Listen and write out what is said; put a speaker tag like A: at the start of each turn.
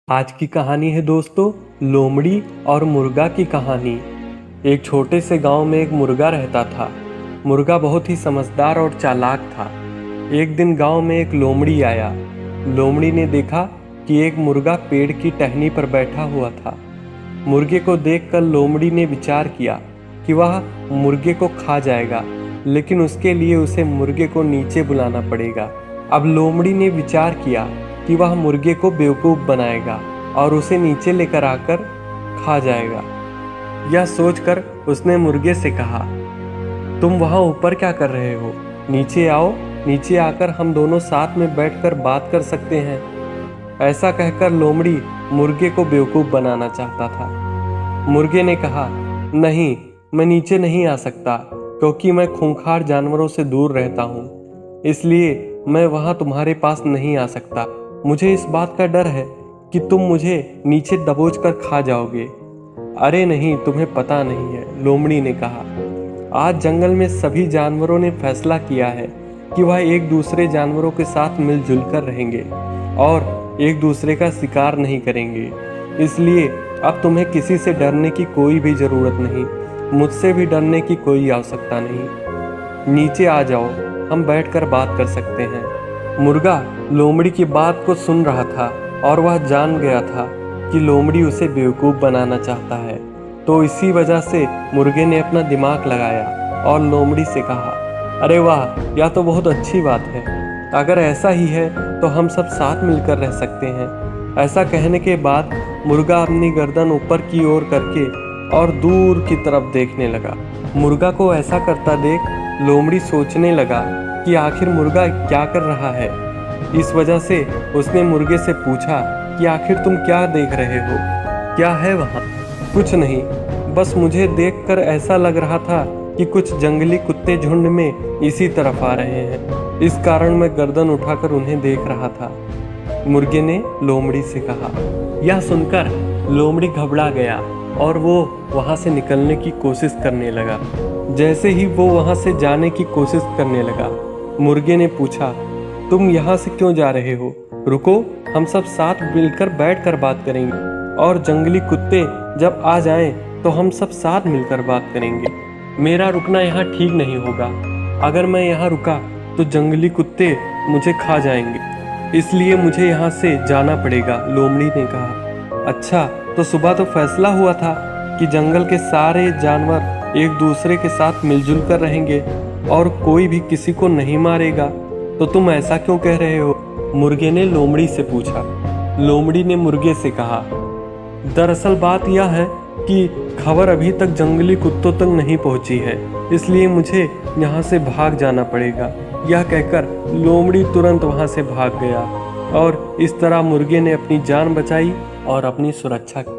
A: आज की कहानी है दोस्तों, लोमड़ी और मुर्गा की कहानी। एक छोटे से गांव में एक मुर्गा रहता था। मुर्गा बहुत ही समझदार और चालाक था। एक दिन गांव में एक लोमड़ी आया। लोमड़ी ने देखा कि एक मुर्गा पेड़ की टहनी पर बैठा हुआ था। मुर्गे को देखकर लोमड़ी ने विचार किया कि वह मुर्गे को खा जाएगा, लेकिन उसके लिए उसे मुर्गे को नीचे बुलाना पड़ेगा। अब लोमड़ी ने विचार किया कि वह मुर्गे को बेवकूफ़ बनाएगा और उसे नीचे लेकर आकर खा जाएगा। यह सोचकर उसने मुर्गे से कहा, तुम वहाँ ऊपर क्या कर रहे हो? नीचे आओ, नीचे आकर हम दोनों साथ में बैठकर बात कर सकते हैं। ऐसा कहकर लोमड़ी मुर्गे को बेवकूफ़ बनाना चाहता था। मुर्गे ने कहा, नहीं, मैं नीचे नहीं आ सकता, क्योंकि मैं खूंखार जानवरों से दूर रहता हूँ। इसलिए मैं वहाँ तुम्हारे पास नहीं आ सकता। मुझे इस बात का डर है कि तुम मुझे नीचे दबोच कर खा जाओगे। अरे नहीं, तुम्हें पता नहीं है, लोमड़ी ने कहा। आज जंगल में सभी जानवरों ने फैसला किया है कि वह एक दूसरे जानवरों के साथ मिलजुल कर रहेंगे और एक दूसरे का शिकार नहीं करेंगे। इसलिए अब तुम्हें किसी से डरने की कोई भी ज़रूरत नहीं, मुझसे भी डरने की कोई आवश्यकता नहीं। नीचे आ जाओ, हम बैठकर बात कर सकते हैं। मुर्गा लोमड़ी की बात को सुन रहा था और वह जान गया था कि लोमड़ी उसे बेवकूफ़ बनाना चाहता है। तो इसी वजह से मुर्गे ने अपना दिमाग लगाया और लोमड़ी से कहा, अरे वाह, यह तो बहुत अच्छी बात है। अगर ऐसा ही है तो हम सब साथ मिलकर रह सकते हैं। ऐसा कहने के बाद मुर्गा अपनी गर्दन ऊपर की ओर करके और दूर की तरफ देखने लगा। मुर्गा को ऐसा करता देख लोमड़ी सोचने लगा कि आखिर मुर्गा क्या कर रहा है। इस वजह से उसने मुर्गे से पूछा कि आखिर तुम क्या देख रहे हो? क्या है वहाँ? कुछ नहीं, बस मुझे देखकर ऐसा लग रहा था कि कुछ जंगली कुत्ते झुंड में इसी तरफ आ रहे हैं। इस कारण मैं गर्दन उठाकर उन्हें देख रहा था, मुर्गे ने लोमड़ी से कहा। यह सुनकर लोमड़ी घबरा गया और वो वहाँ से निकलने की कोशिश करने लगा। जैसे ही वो वहाँ से जाने की कोशिश करने लगा, मुर्गे ने पूछा, तुम यहाँ से क्यों जा रहे हो? रुको, हम सब साथ मिलकर बैठकर बात करेंगे और जंगली कुत्ते जब आ जाएं तो हम सब साथ मिलकर बात करेंगे। मेरा रुकना यहाँ ठीक नहीं होगा। अगर मैं यहाँ रुका तो जंगली कुत्ते मुझे खा जाएंगे, इसलिए मुझे यहाँ से जाना पड़ेगा, लोमड़ी ने कहा। अच्छा, तो सुबह तो फैसला हुआ था कि जंगल के सारे जानवर एक दूसरे के साथ मिलजुल कर रहेंगे और कोई भी किसी को नहीं मारेगा, तो तुम ऐसा क्यों कह रहे हो? मुर्गे ने लोमड़ी से पूछा। लोमड़ी ने मुर्गे से कहा, दरअसल बात यह है कि खबर अभी तक जंगली कुत्तों तक नहीं पहुंची है, इसलिए मुझे यहाँ से भाग जाना पड़ेगा। यह कहकर लोमड़ी तुरंत वहाँ से भाग गया और इस तरह मुर्गे ने अपनी जान बचाई और अपनी सुरक्षा की।